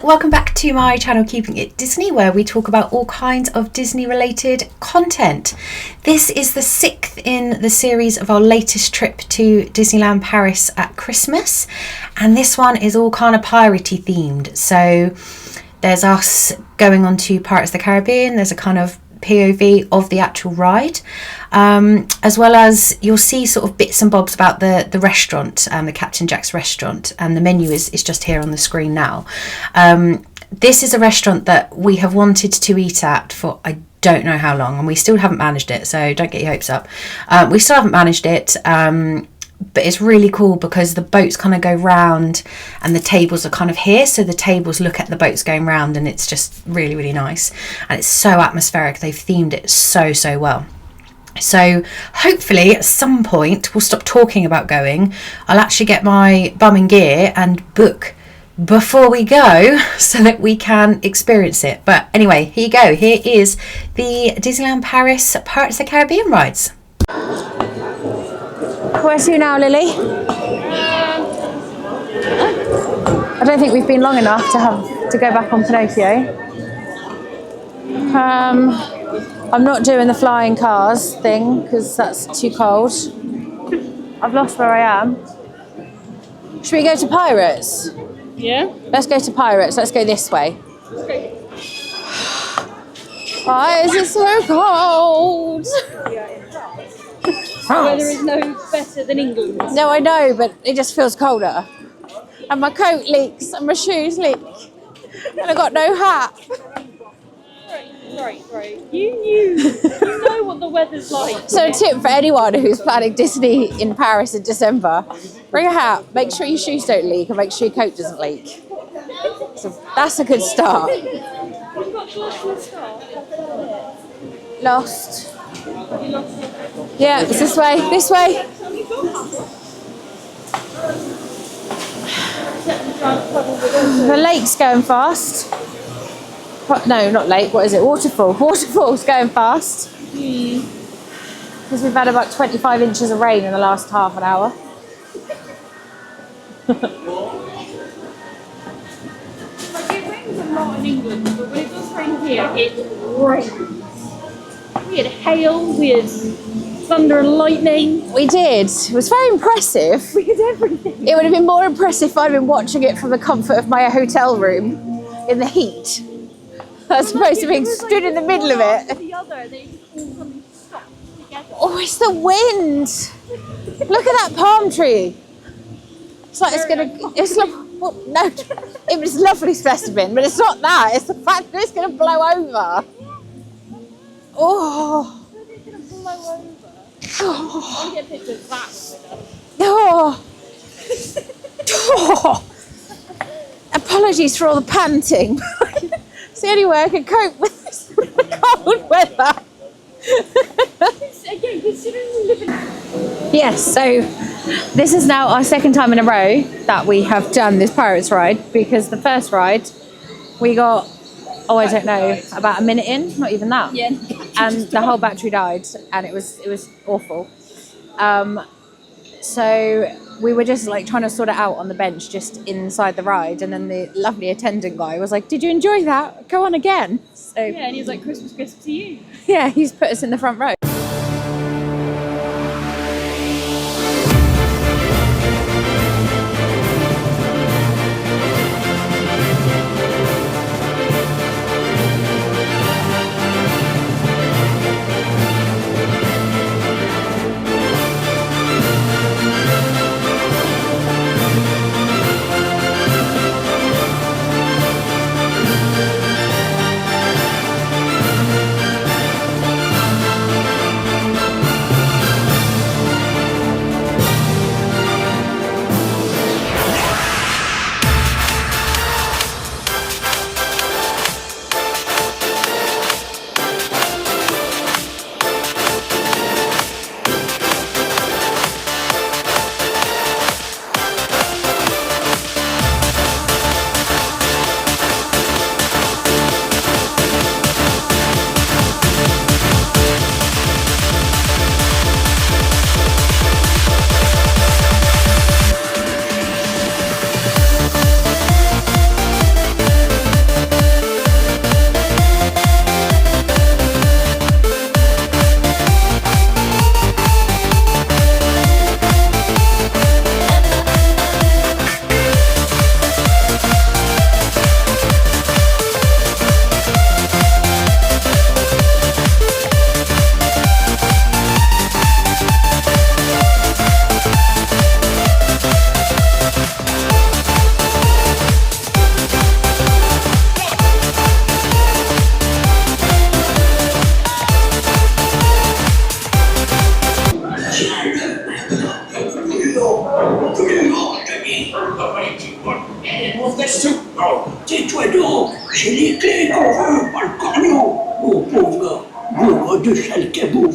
Welcome back to my channel Keeping It Disney, where we talk about all kinds of Disney related content. This is the 6th in the series of our latest trip to Disneyland Paris at Christmas, and this one is all kind of piratey themed. So there's us going on to Pirates of the Caribbean, there's a kind of POV of the actual ride, as well as you'll see sort of bits and bobs about the restaurant, the Captain Jack's restaurant, and the menu is just here on the screen now. This is a restaurant that we have wanted to eat at for I don't know how long, and we still haven't managed it, so don't get your hopes up. We still haven't managed it, but it's really cool because the boats kind of go round and the tables are kind of here, so the tables look at the boats going round, and it's just really, really nice, and it's so atmospheric. They've themed it so well. So hopefully at some point we'll stop talking about going. I'll actually get my bum in gear and book before we go so that we can experience it. But anyway, here you go. Here is the Disneyland Paris Pirates of the Caribbean rides. Where to now, Lily? I don't think we've been long enough to have to go back on Pinocchio. I'm not doing the flying cars thing because that's too cold. I've lost where I am. Should we go to Pirates? Yeah. Let's go to Pirates. Let's go this way. Okay. Why is it so cold? Weather is no better than England. No, I know, but it just feels colder. And my coat leaks and my shoes leak. And I've got no hat. Right. You know what the weather's like. So a tip for anyone who's planning Disney in Paris in December, bring a hat, make sure your shoes don't leak, and make sure your coat doesn't leak. So that's a good start. You've got lost in the start. Lost. Yeah, it's this way, this way. The lake's going fast. What? No, not lake, what is it? Waterfall. Waterfall's going fast. Because we've had about 25 inches of rain in the last half an hour. Like it rains a lot in England, but when it does rain here, it rains. We had hail, we had thunder and lightning. We did. It was very impressive. We had everything. It would have been more impressive if I'd been watching it from the comfort of my hotel room in the heat, as opposed to being stood in the middle of it. The other, they all suddenly stopped together. Oh, it's the wind. Look at that palm tree. It's like it's like, well, no, it was a lovely specimen, but it's not that. It's the fact that it's going to blow over. Oh. It's going to blow over. I'll get a picture of that. Oh. Oh. Apologies for all the panting. It's the only way I can cope with this cold weather. Again, considering we live in... Yes, so this is now our second time in a row that we have done this Pirates ride, because the first ride we got, I don't know, about a minute in, not even that. Yeah. And the whole battery died, and it was awful. So we were just like trying to sort it out on the bench just inside the ride, and then the lovely attendant guy was like, "Did you enjoy that? Go on again." So Yeah, and he was like, Christmas gift to you. yeah, he's put us in the front row. Dis-toi donc, c'est les clés qu'on veut, pas le corneau. Mon pauvre gars, bourre de chalcabou.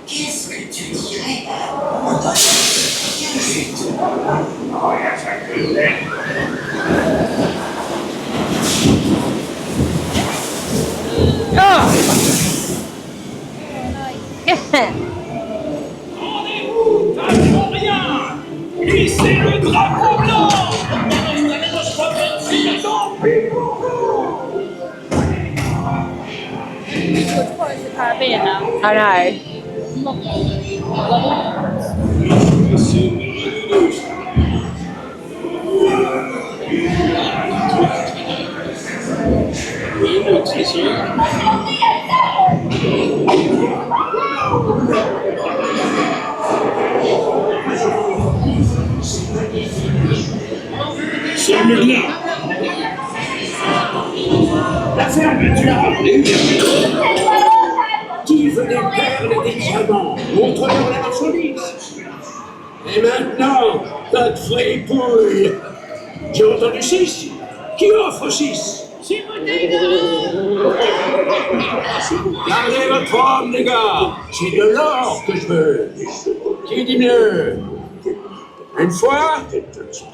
Qu'est-ce que tu dirais? On doit Rendez-vous, n'attends rien. Hissez le drapeau blanc. Tant pis pour vous. It's quite the Caribbean now. I know. Celui-là. La fermeture qui veut des perles et des diamants? Montre-leur la marchandise. Et maintenant, pas de fripouille. J'ai entendu 6. Qui offre 6? Gardez votre homme, les gars. C'est de l'or que je veux. Qui dit mieux? Une fois?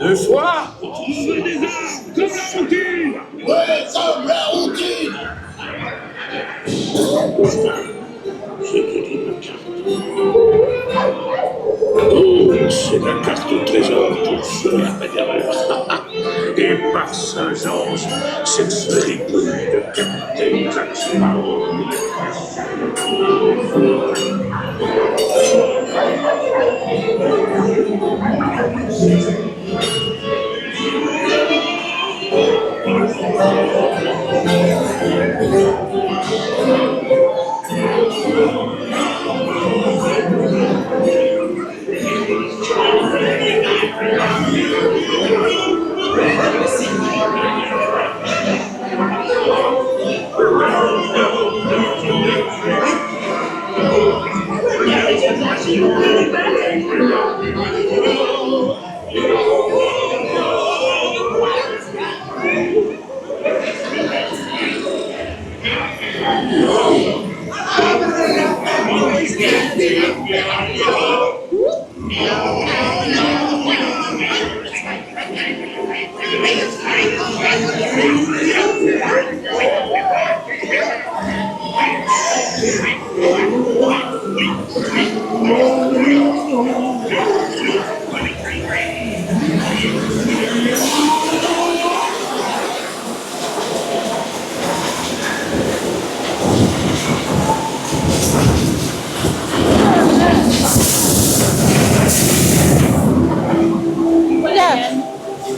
2 fois? On veut des armes, comme la routine. Ouais, comme la routine. J'ai dit ma carte. C'est la carte au trésor pour faire ma terreur. Et par Saint-Georges, cette fripouille de capitaine Jack Sparrow.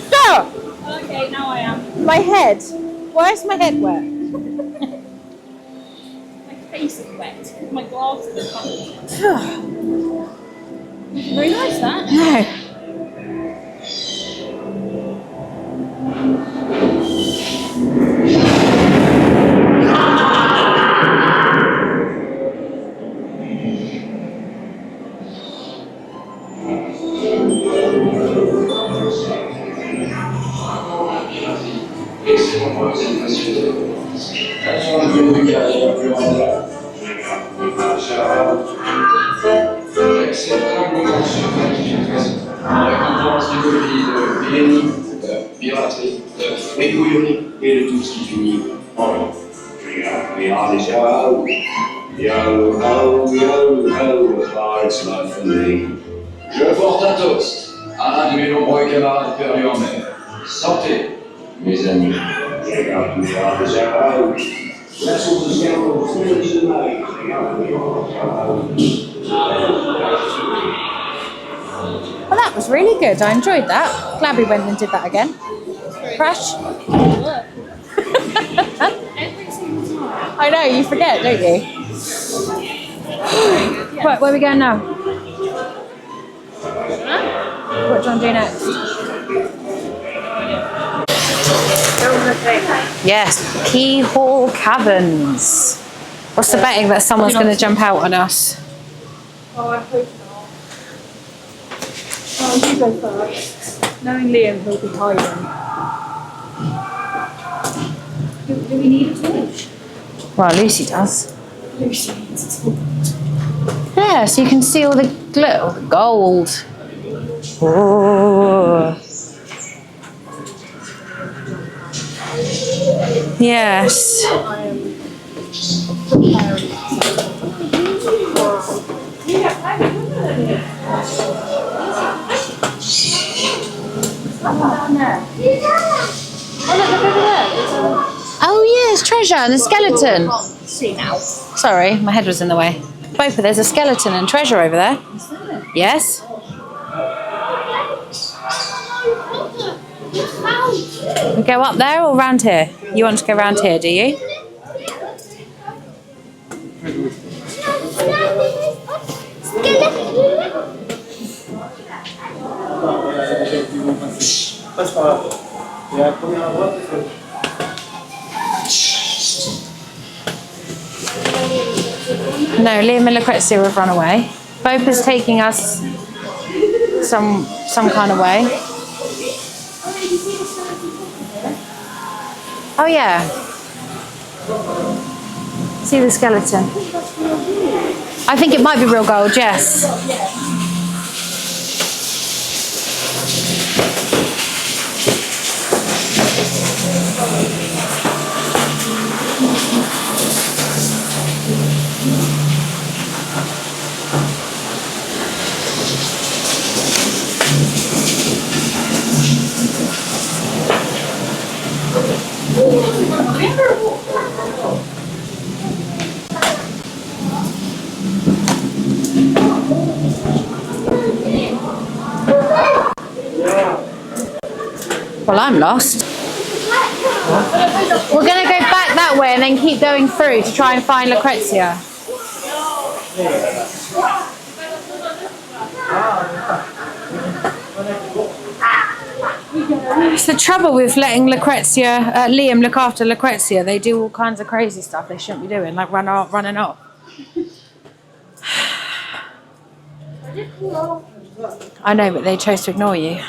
Stop! Okay, now I am. My head. Why is my head wet? My face is wet. My glasses are covered. Very nice, that. No. Et de tout ce qui finit en yo, yo, ho, it's not for me. Je porte un toast à un de mes nombreux camarades perdus en mer. Santé, mes amis. Well, that was really good. I enjoyed that. Glad we went and did that again. Crash? Every single time. I know, you forget, don't you? Right, where are we going now? What do you want to do next? Yes, Keyhole Caverns. What's the betting that someone's going to jump out on us? Oh, I hope not. Oh, you go first. Knowing Liam, he'll be hiding. Do we need a torch? Well, Lucy does. Lucy needs a torch. Yeah, so you can see all the glitter, the gold. Oh. Yes. Oh yes, treasure and the skeleton. See now. Sorry, my head was in the way. Both, there's a skeleton and treasure over there. Yes. We go up there or round here? You want to go round here, do you? No, Liam and Lucrezia have run away. Both is taking us some kind of way. Oh yeah. See the skeleton. I think it might be real gold, yes. Well, I'm lost. We're going to go back that way and then keep going through to try and find Lucrezia. It's the trouble with letting Liam look after Lucrezia. They do all kinds of crazy stuff they shouldn't be doing, like running off. I know, but they chose to ignore you.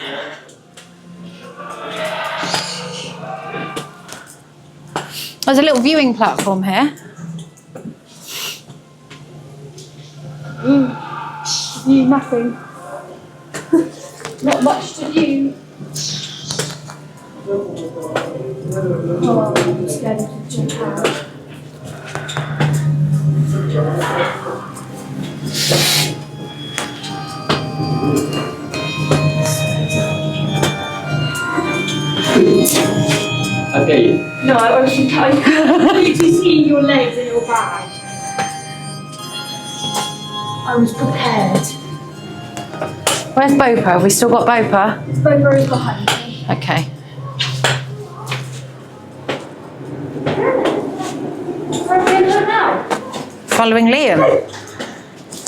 There's a little viewing platform here. View nothing. Not much to view. Oh, I'm scared to jump out. Okay. No, I was literally seeing your legs and your bag. I was prepared. Where's Bopa? Have we still got Bopa? Bopa is behind me. Okay. Where are we going now? Following Liam.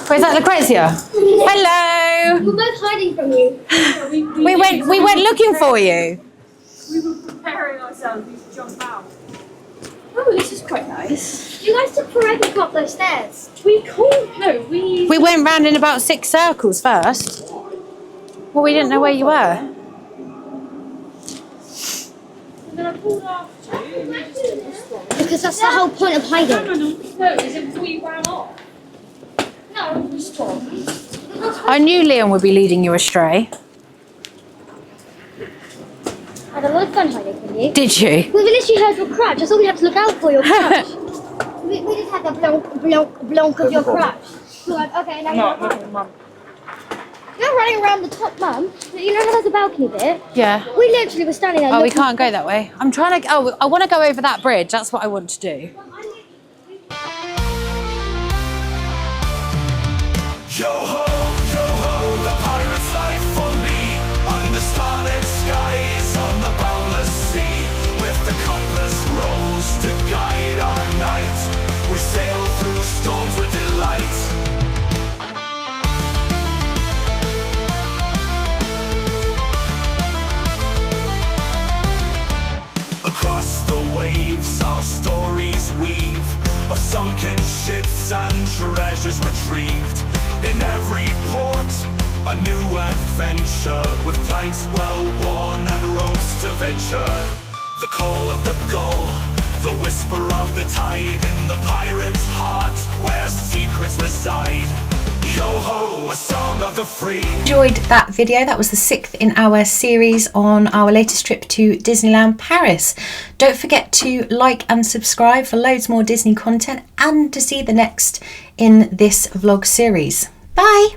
Where's that Lucrezia? Hello. We're both hiding from you. We went looking for you. We were preparing ourselves to jump out. Oh, this is quite nice. You guys took forever to go up those stairs. We can't. No, we. We went round in about 6 circles first. Well, we didn't know where you were. And then I pulled after you. And we just didn't respond. Because that's the whole point of hiding. No, is it we ran off? No, we stopped. I knew Liam would be leading you astray. I had a lot of fun hiding from you. Did you? We've literally heard your crutch. I thought we'd have to look out for your crutch. we just had the blonk of your crutch. Like, okay, now you're Mum. You're running around the top, Mum. You know how there's a balcony there? Yeah. We literally were standing there. Oh, we looking- can't go that way. I'm trying to. Oh, I want to go over that bridge. That's what I want to do. Yo ho, the pirate's life for me. On the starlit skies, on the boundless sea. With the compass rose to guide our night, we sail through storms with delight. Across the waves, our stories weave of sunken ships and treasures retrieved. In every port, a new adventure, with planks well worn and ropes to venture. The call of the gull, the whisper of the tide in the pirate's heart, where secrets reside. Yo-ho, a song of the free. Enjoyed that video. That was the 6th in our series on our latest trip to Disneyland Paris. Don't forget to like and subscribe for loads more Disney content and to see the next in this vlog series. Bye!